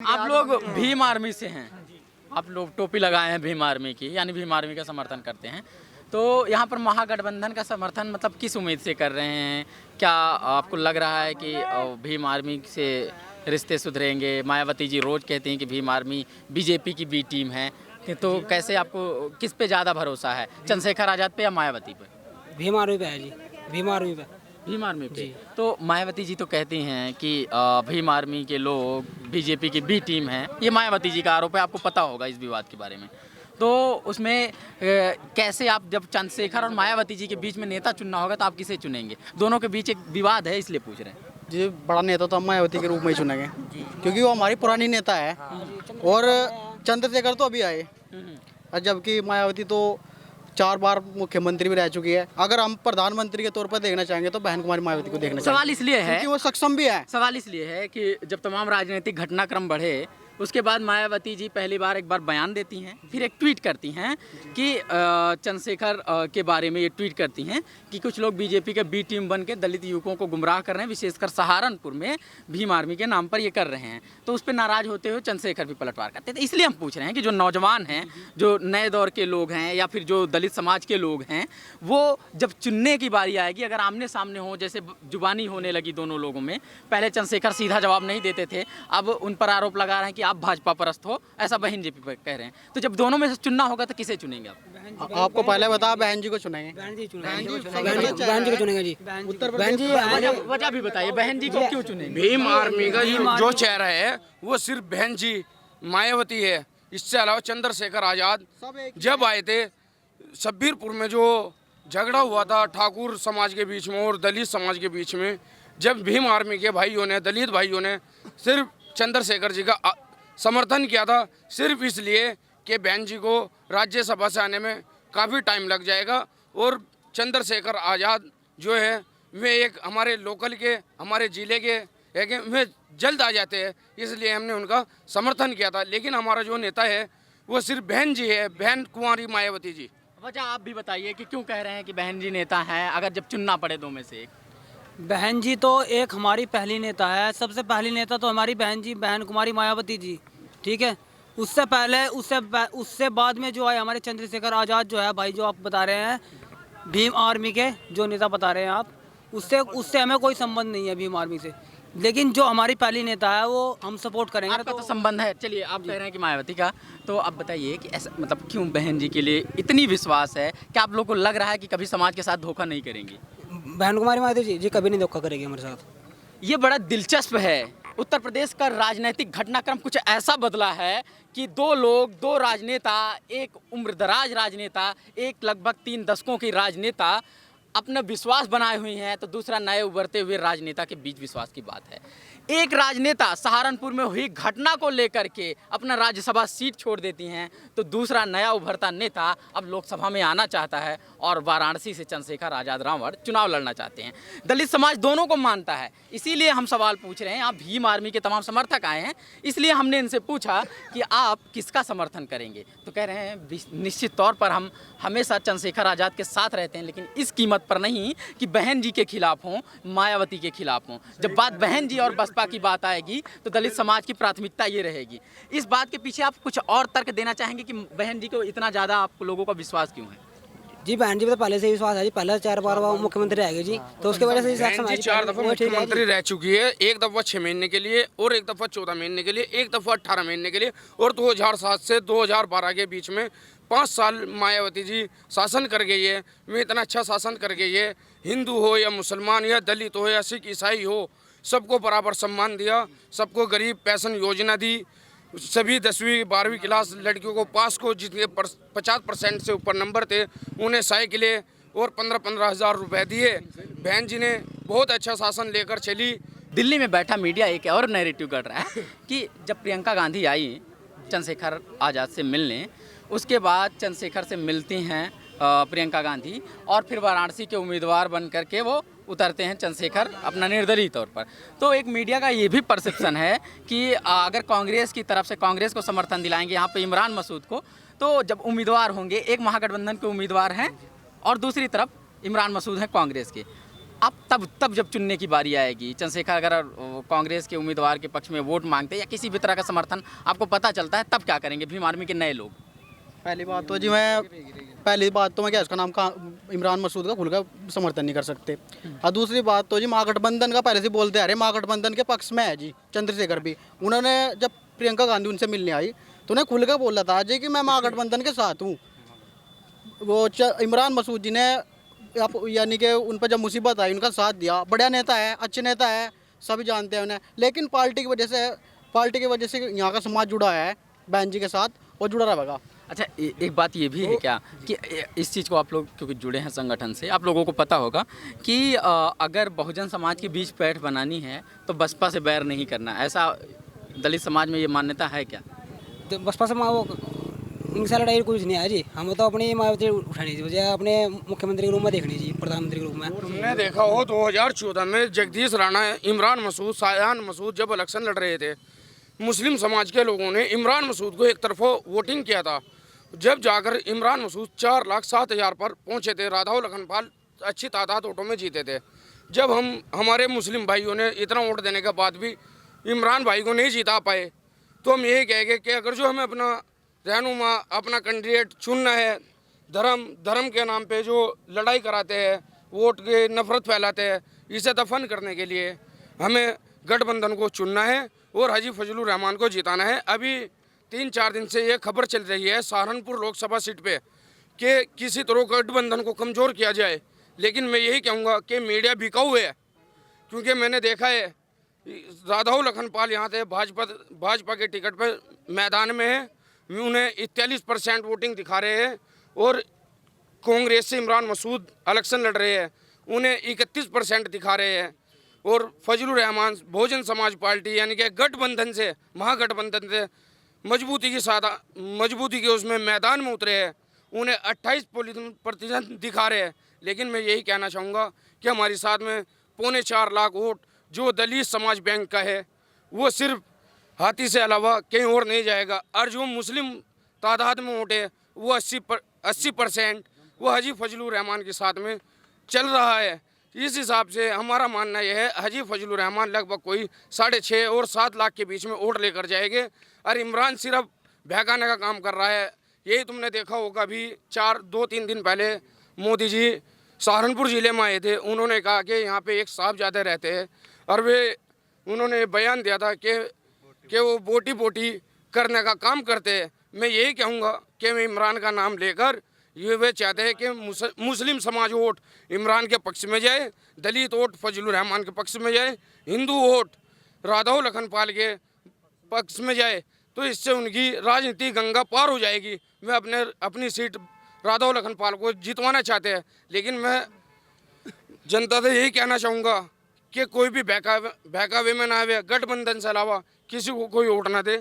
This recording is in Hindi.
आप लोग भीम आर्मी से हैं, आप लोग टोपी लगाए हैं भीम आर्मी की, यानी भीम आर्मी का समर्थन करते हैं। तो यहाँ पर महागठबंधन का समर्थन मतलब किस उम्मीद से कर रहे हैं? क्या आपको लग रहा है कि भीम आर्मी से रिश्ते सुधरेंगे? मायावती जी रोज कहती हैं कि भीम आर्मी बीजेपी की बी टीम है, तो कैसे आपको किस पे ज़्यादा भरोसा है, चंद्रशेखर आज़ाद पे या मायावती पे? भीम आर्मी पे है जी, भीम आर्मी पे। भीम आर्मी पे। तो मायावती जी तो कहती हैं कि भीम आर्मी के लोग बीजेपी की बी टीम हैं, ये मायावती जी का आरोप है, आपको पता होगा इस विवाद के बारे में। तो उसमें कैसे आप जब चंद्रशेखर और मायावती जी के बीच में नेता चुनना होगा तो आप किसे चुनेंगे? दोनों के बीच एक विवाद है, इसलिए पूछ रहे हैं। जी, बड़ा नेता तो हम मायावती के रूप में ही चुनेंगे, क्योंकि वो हमारी पुरानी नेता है और चंद्रशेखर तो अभी आए, और जबकि मायावती तो 4 बार मुख्यमंत्री भी रह चुकी है। अगर हम प्रधानमंत्री के तौर पर देखना चाहेंगे तो बहन कुमारी मायावती को देखना चाहिए। सवाल इसलिए है क्योंकि वो सक्षम भी है। सवाल इसलिए है कि जब तमाम राजनीतिक घटनाक्रम बढ़े, उसके बाद मायावती जी पहली बार एक बार बयान देती हैं, फिर एक ट्वीट करती हैं कि चंद्रशेखर के बारे में ये ट्वीट करती हैं कि कुछ लोग बीजेपी के बी टीम बन के दलित युवकों को गुमराह कर रहे हैं, विशेषकर सहारनपुर में भीम आर्मी के नाम पर ये कर रहे हैं। तो उस पर नाराज होते हुए चंद्रशेखर भी पलटवार करते थे। इसलिए हम पूछ रहे हैं कि जो नौजवान हैं, जो नए दौर के लोग हैं, या फिर जो दलित समाज के लोग हैं, वो जब चुनने की बारी आएगी, अगर आमने सामने हो, जैसे जुबानी होने लगी दोनों लोगों में, पहले चंद्रशेखर सीधा जवाब नहीं देते थे, अब उन पर आरोप लगा रहे हैं कि आप भाजपा परस्त हो, ऐसा बहन जी पे कह रहे हैं। तो जब दोनों में से चुनना होगा तो किसे चुनेंगे आप? आपको पहले बता, बहन जी को चुनेंगे। बहन जी को चुनेंगे जी। उत्तर बहन जी वजह भी बताइए, बहन जी को क्यों चुनेंगे? भीम आर्मी का जो चेहरा है वो सिर्फ बहन जी मायावती है। इससे अलावा चंद्रशेखर आजाद जब आए थे, शब्बीरपुर में जो झगड़ा हुआ था ठाकुर समाज के बीच में और दलित समाज के बीच में, जब भीम आर्मी के भाइयों ने, दलित भाइयों ने सिर्फ चंद्रशेखर जी का समर्थन किया था, सिर्फ इसलिए कि बहन जी को राज्यसभा से आने में काफ़ी टाइम लग जाएगा और चंद्रशेखर आज़ाद जो है वे एक हमारे लोकल के, हमारे ज़िले के है कि वे जल्द आ जाते हैं, इसलिए हमने उनका समर्थन किया था। लेकिन हमारा जो नेता है वो सिर्फ बहन जी है, बहन कुंवारी मायावती जी। वजह आप भी बताइए कि क्यों कह रहे हैं कि बहन जी नेता हैं, अगर जब चुनना पड़े दो में से एक? बहन जी तो एक हमारी पहली नेता है, सबसे पहली नेता तो हमारी बहन जी, बहन कुमारी मायावती जी, ठीक है। उससे पहले उससे बाद में जो है हमारे चंद्रशेखर आज़ाद जो है भाई, जो आप बता रहे हैं भीम आर्मी के जो नेता बता रहे हैं आप, उससे हमें कोई संबंध नहीं है भीम आर्मी से। लेकिन जो हमारी पहली नेता है वो हम सपोर्ट करेंगे। आपका तो संबंध है। चलिए, आप कह रहे हैं कि मायावती का, तो आप बताइए कि ऐसा मतलब क्यों बहन जी के लिए इतनी विश्वास है? क्या आप लोग को लग रहा है कि कभी समाज के साथ धोखा नहीं करेंगी? बहन कुमारी मायावती जी कभी नहीं धोखा करेगी हमारे साथ। ये बड़ा दिलचस्प है। उत्तर प्रदेश का राजनीतिक घटनाक्रम कुछ ऐसा बदला है कि दो लोग, दो राजनेता, एक उम्रदराज राजनेता, एक लगभग 3 दशकों की राजनेता अपना विश्वास बनाए हुए हैं, तो दूसरा नए उभरते हुए राजनेता के बीच विश्वास की बात है। एक राजनेता सहारनपुर में हुई घटना को लेकर के अपना राज्यसभा सीट छोड़ देती हैं, तो दूसरा नया उभरता नेता अब लोकसभा में आना चाहता है और वाराणसी से चंद्रशेखर आज़ाद रावण चुनाव लड़ना चाहते हैं। दलित समाज दोनों को मानता है, इसीलिए हम सवाल पूछ रहे हैं। आप भीम आर्मी के तमाम समर्थक आए हैं, इसलिए हमने इनसे पूछा कि आप किसका समर्थन करेंगे, तो कह रहे हैं निश्चित तौर पर हम हमेशा चंद्रशेखर आज़ाद के साथ रहते हैं, लेकिन इस कीमत पर नहीं कि बहन जी के खिलाफ हों, मायावती के खिलाफ हों। जब बात बहन जी और बसपा की बात आएगी तो दलित समाज की प्राथमिकता ये रहेगी। इस बात के पीछे आप कुछ और तर्क देना चाहेंगे कि बहन जी को इतना ज़्यादा आप लोगों का विश्वास क्यों है? जी बहन जी तो पहले से ही विश्वास है जी, पहले 4 बार वो मुख्यमंत्री रहेगी जी, तो उसके वजह से बहन जी 4 दफा मुख्यमंत्री रह चुकी है, एक दफा 6 महीने के लिए और एक दफा 14 महीने के लिए, एक दफा 18 महीने के लिए, और 2007 से 2012 के बीच में 5 साल मायावती जी शासन कर गई है। वे इतना अच्छा शासन कर गई है, हिंदू हो या मुसलमान या दलित हो या सिख ईसाई हो, सबको बराबर सम्मान दिया, सबको गरीब पेंशन योजना दी, सभी 10वीं 12वीं क्लास लड़कियों को पास को, जितने 50% से ऊपर नंबर थे उन्हें साइकिलें और 15-15 हज़ार रुपये दिए। बहन जी ने बहुत अच्छा शासन लेकर चली। दिल्ली में बैठा मीडिया एक और नैरेटिव कर रहा है कि जब प्रियंका गांधी आई चंद्रशेखर आज़ाद से मिलने, उसके बाद चंद्रशेखर से मिलती हैं प्रियंका गांधी, और फिर वाराणसी के उम्मीदवार बन करके वो उतरते हैं चंद्रशेखर अपना निर्दलीय तौर पर। तो एक मीडिया का ये भी परसेप्शन है कि अगर कांग्रेस की तरफ से कांग्रेस को समर्थन दिलाएंगे यहाँ पे इमरान मसूद को, तो जब उम्मीदवार होंगे, एक महागठबंधन के उम्मीदवार हैं और दूसरी तरफ इमरान मसूद हैं कांग्रेस के, अब तब जब चुनने की बारी आएगी, चंद्रशेखर अगर कांग्रेस के उम्मीदवार के पक्ष में वोट मांगते हैं या किसी भी तरह का समर्थन आपको पता चलता है, तब क्या करेंगे भीम आर्मी के नए लोग? पहली बात तो मैं उसका नाम का इमरान मसूद का खुलकर समर्थन नहीं कर सकते। और दूसरी बात तो जी महागठबंधन का पहले से बोलते आ रहे, महागठबंधन के पक्ष में है जी चंद्रशेखर भी। उन्होंने जब प्रियंका गांधी उनसे मिलने आई तो उन्हें खुलकर बोला था जी कि मैं महागठबंधन के साथ हूँ। वो इमरान मसूद जी ने यानी कि उन पर जब मुसीबत आई उनका साथ दिया। बढ़िया नेता है, अच्छे नेता है, सभी जानते हैं उन्हें, लेकिन पार्टी की वजह से यहाँ का समाज जुड़ा है बहन जी के साथ और जुड़ा रहेगा। अच्छा, एक बात ये भी है क्या कि इस चीज़ को आप लोग क्योंकि जुड़े हैं संगठन से, आप लोगों को पता होगा कि अगर बहुजन समाज के बीच पैठ बनानी है तो बसपा से बैर नहीं करना, ऐसा दलित समाज में ये मान्यता है क्या? तो बसपा से वो इनसे लड़ाई कुछ नहीं है जी। हम तो अपनी मायावती उठानी थी, मुझे अपने मुख्यमंत्री के रूप में देखनी जी, प्रधानमंत्री के रूप में। तुमने देखा हो 2014 में जगदीश राणा, इमरान मसूद, शायान मसूद जब इलेक्शन लड़ रहे थे, मुस्लिम समाज के लोगों ने इमरान मसूद को एक तरफा वोटिंग किया था। जब जाकर इमरान मसूद 4,07,000 पर पहुंचे थे, राधाऊ लखनपाल अच्छी तादाद वोटों में जीते थे। जब हमारे मुस्लिम भाइयों ने इतना वोट देने के बाद भी इमरान भाई को नहीं जिता पाए, तो हम यही कहेंगे कि अगर जो हमें अपना रहनुमा, अपना कैंडिडेट चुनना है, धर्म के नाम पे जो लड़ाई कराते हैं, वोट के नफरत फैलाते हैं, इसे दफन करने के लिए हमें गठबंधन को चुनना है और हाजी फजलुर रहमान को जिताना है। अभी 3-4 दिन से ये खबर चल रही है सहारनपुर लोकसभा सीट पे कि किसी तरह गठबंधन को कमज़ोर किया जाए, लेकिन मैं यही कहूँगा कि मीडिया बिकाऊ है। क्योंकि मैंने देखा है राधाऊ लखनपाल यहाँ थे, भाजपा के टिकट पर मैदान में है, उन्हें 41% वोटिंग दिखा रहे हैं, और कांग्रेस से इमरान मसूद इलेक्शन लड़ रहे हैं, उन्हें 31% दिखा रहे हैं, और फजलुर रहमान बहुजन समाज पार्टी यानी कि गठबंधन से, महागठबंधन से मजबूती के उसमें मैदान में उतरे हैं, उन्हें 28% दिखा रहे हैं। लेकिन मैं यही कहना चाहूँगा कि हमारे साथ में 4.25 लाख वोट जो दलित समाज बैंक का है, वो सिर्फ हाथी से अलावा कहीं और नहीं जाएगा। और जो मुस्लिम तादाद में वोट है वो 80% वो हाजी फजलुर रहमान के साथ में चल रहा है। इस हिसाब से हमारा मानना यह है हाजी फजलुर रहमान लगभग कोई 6.5 और 7 लाख के बीच में वोट लेकर जाएंगे, और इमरान सिर्फ बहकाने का काम कर रहा है। यही तुमने देखा होगा, अभी 2-3 दिन पहले मोदी जी सहारनपुर ज़िले में आए थे, उन्होंने कहा कि यहाँ पे एक साहबजादे रहते हैं, और उन्होंने बयान दिया था कि वो बोटी करने का काम करते हैं। मैं यही कहूँगा कि मैं इमरान का नाम लेकर वे चाहते हैं कि मुस्लिम समाज वोट इमरान के पक्ष में जाए, दलित वोट फजलुर रहमान के पक्ष में जाए, हिंदू वोट राधाऊ लखनपाल के पक्ष में जाए, तो इससे उनकी राजनीति गंगा पार हो जाएगी। मैं अपनी सीट राधाऊ लखनपाल को जितवाना चाहते हैं, लेकिन मैं जनता से यही कहना चाहूँगा कि कोई भी बहकावे में ना आवे, गठबंधन से अलावा किसी को कोई वोट ना दे।